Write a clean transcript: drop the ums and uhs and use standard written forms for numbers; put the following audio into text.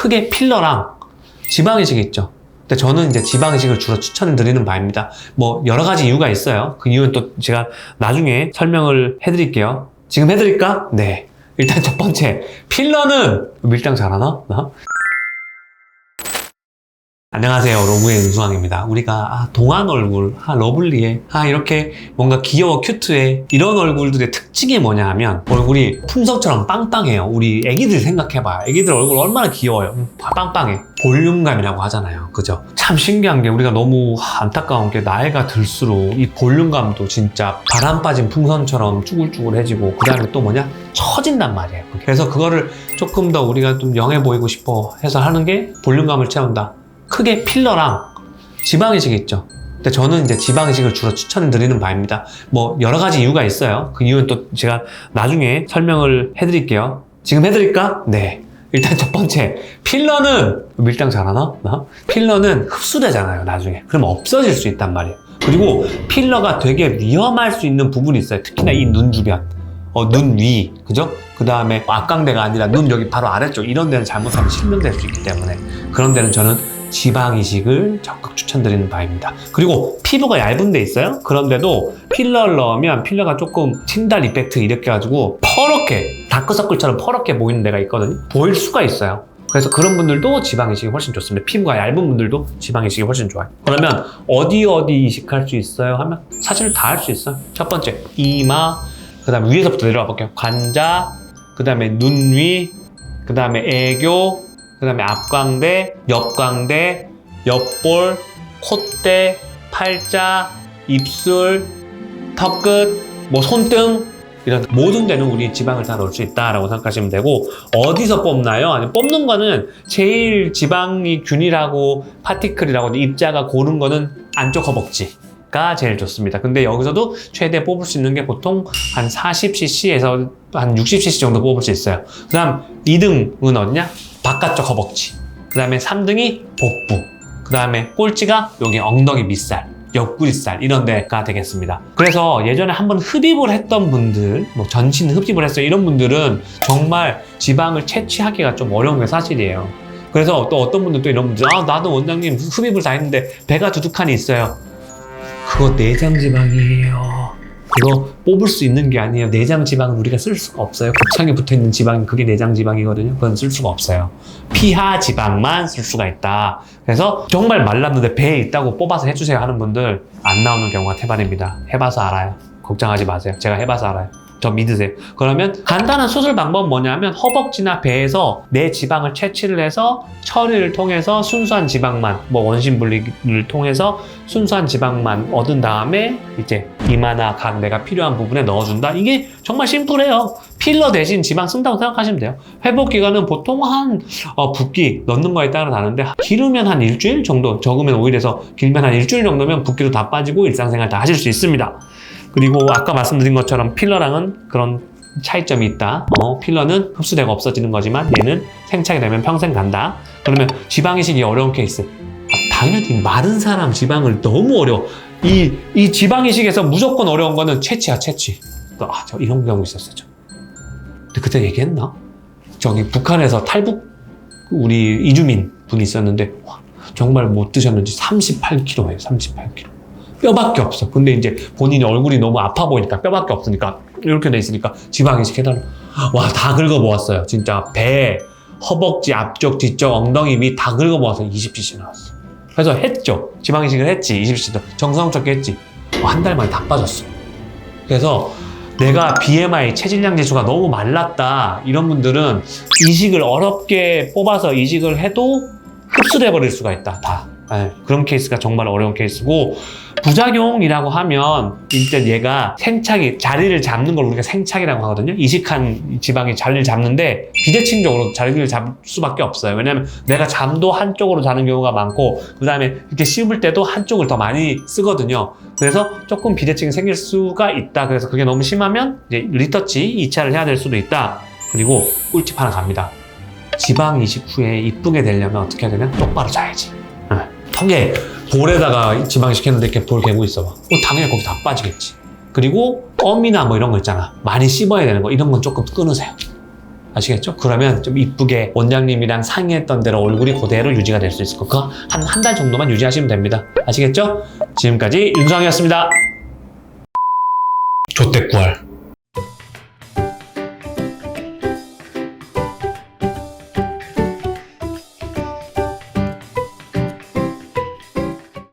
크게 필러랑 지방이식 있죠. 근데 저는 이제 지방이식을 주로 추천을 드리는 바입니다. 뭐 여러 가지 이유가 있어요. 그 이유는 또 제가 나중에 설명을 해드릴게요. 지금 해드릴까? 네. 일단 첫 번째, 필러는 밀당 잘하나? 나? 안녕하세요. 로브의 윤수왕입니다. 우리가 동안 얼굴, 러블리해, 이렇게 뭔가 귀여워, 큐트해, 이런 얼굴들의 특징이 뭐냐 하면 얼굴이 풍선처럼 빵빵해요. 우리 애기들 생각해봐요. 애기들 얼굴 얼마나 귀여워요. 빵빵해. 볼륨감이라고 하잖아요. 그죠? 참 신기한 게 우리가 너무 안타까운 게 나이가 들수록 이 볼륨감도 진짜 바람 빠진 풍선처럼 쭈글쭈글해지고 그 다음에 또 뭐냐? 처진단 말이에요. 그래서 그거를 조금 더 우리가 좀 영해 보이고 싶어 해서 하는 게 볼륨감을 채운다. 크게 필러랑 지방이식 있죠. 근데 저는 이제 지방이식을 주로 추천을 드리는 바입니다. 뭐 여러 가지 이유가 있어요. 그 이유는 또 제가 나중에 설명을 해드릴게요. 지금 해드릴까? 네. 일단 첫 번째, 필러는 밀당 잘하나? 나? 필러는 흡수되잖아요, 나중에. 그럼 없어질 수 있단 말이에요. 그리고 필러가 되게 위험할 수 있는 부분이 있어요. 특히나 이 눈 주변. 눈 위, 그죠? 그 다음에 앞광대가 아니라 눈 여기 바로 아래쪽 이런 데는 잘못하면 실명될 수 있기 때문에 그런 데는 저는 지방 이식을 적극 추천드리는 바입니다. 그리고 피부가 얇은 데 있어요? 그런데도 필러를 넣으면 필러가 조금 틴달 이펙트 일으켜가지고 퍼렇게 다크서클처럼 퍼렇게 보이는 데가 있거든요. 보일 수가 있어요. 그래서 그런 분들도 지방 이식이 훨씬 좋습니다. 피부가 얇은 분들도 지방 이식이 훨씬 좋아요. 그러면 어디 이식할 수 있어요? 하면 사실 다 할 수 있어요. 첫 번째, 이마, 그 다음에 위에서부터 내려와 볼게요. 관자, 그 다음에 눈 위, 그 다음에 애교, 그 다음에 앞광대, 옆광대, 옆볼, 콧대, 팔자, 입술, 턱끝, 뭐 손등 이런 모든 데는 우리 지방을 다 넣을 수 있다라고 생각하시면 되고 어디서 뽑나요? 아니 뽑는 거는 제일 지방이 균일하고 파티클이라고 입자가 고른 거는 안쪽 허벅지가 제일 좋습니다. 근데 여기서도 최대 뽑을 수 있는 게 보통 한 40cc에서 한 60cc 정도 뽑을 수 있어요. 그 다음 2등은 어디냐? 바깥쪽 허벅지. 그 다음에 3등이 복부. 그 다음에 꼴찌가 여기 엉덩이 밑살, 옆구리살 이런 데가 되겠습니다. 그래서 예전에 한번 흡입을 했던 분들, 뭐 전신 흡입을 했어요. 이런 분들은 정말 지방을 채취하기가 좀 어려운 게 사실이에요. 그래서 또 어떤 분들 또 이런 분들, 나도 원장님 흡입을 다 했는데 배가 두둑하니 있어요. 그거 내장 지방이에요. 그거 뽑을 수 있는 게 아니에요. 내장 지방은 우리가 쓸 수가 없어요. 곱창에 붙어있는 지방이 그게 내장 지방이거든요. 그건 쓸 수가 없어요. 피하 지방만 쓸 수가 있다. 그래서 정말 말랐는데 배에 있다고 뽑아서 해주세요 하는 분들 안 나오는 경우가 태반입니다. 해봐서 알아요. 걱정하지 마세요. 제가 해봐서 알아요. 저 믿으세요. 그러면 간단한 수술 방법은 뭐냐면 허벅지나 배에서 내 지방을 채취를 해서 처리를 통해서 순수한 지방만, 뭐 원심 분리를 통해서 순수한 지방만 얻은 다음에 이제 이마나 각 내가 필요한 부분에 넣어준다. 이게 정말 심플해요. 필러 대신 지방 쓴다고 생각하시면 돼요. 회복 기간은 보통 한 붓기 넣는 거에 따라 다른데 길으면 한 일주일 정도, 적으면 5일에서 길면 한 일주일 정도면 붓기도 다 빠지고 일상생활 다 하실 수 있습니다. 그리고 아까 말씀드린 것처럼 필러랑은 그런 차이점이 있다. 필러는 흡수되고 없어지는 거지만 얘는 생착이 되면 평생 간다. 그러면 지방이식이 어려운 케이스. 당연히 마른 사람 지방을 너무 어려워. 이 지방이식에서 무조건 어려운 거는 채취야, 채취. 저 이런 경우 있었어요. 근데 그때 얘기했나? 저기 북한에서 탈북 우리 이주민 분이 있었는데 정말 못 드셨는지 38kg예요. 38kg. 뼈밖에 없어. 근데 이제 본인이 얼굴이 너무 아파 보이니까 뼈밖에 없으니까 이렇게 돼 있으니까 지방이식 해달라. 와, 다 긁어모았어요. 진짜 배, 허벅지, 앞쪽, 뒤쪽, 엉덩이 밑 다 긁어모아서 20cc 나왔어. 그래서 했죠. 지방이식을 했지. 20cc 정성스럽게 했지. 한 달 만에 다 빠졌어. 그래서 내가 BMI 체질량 지수가 너무 말랐다 이런 분들은 이식을 어렵게 뽑아서 이식을 해도 흡수돼 버릴 수가 있다. 다. 그런 케이스가 정말 어려운 케이스고 부작용이라고 하면 일단 얘가 생착이 자리를 잡는 걸 우리가 생착이라고 하거든요. 이식한 지방이 자리를 잡는데 비대칭적으로 자리를 잡을 수밖에 없어요. 왜냐하면 내가 잠도 한쪽으로 자는 경우가 많고 그 다음에 이렇게 씹을 때도 한쪽을 더 많이 쓰거든요. 그래서 조금 비대칭이 생길 수가 있다. 그래서 그게 너무 심하면 이제 리터치 2차를 해야 될 수도 있다. 그리고 꿀팁 하나 갑니다. 지방 이식 후에 이쁘게 되려면 어떻게 해야 되냐? 똑바로 자야지. 턱에 볼에다가 지방이식 했는데 이렇게 볼 개고 있어봐. 당연히 거기 다 빠지겠지. 그리고 껌이나 뭐 이런 거 있잖아. 많이 씹어야 되는 거 이런 건 조금 끊으세요. 아시겠죠? 그러면 좀 이쁘게 원장님이랑 상의했던 대로 얼굴이 그대로 유지가 될 수 있을 거고 한 달 정도만 유지하시면 됩니다. 아시겠죠? 지금까지 윤성이었습니다. 조태꾸알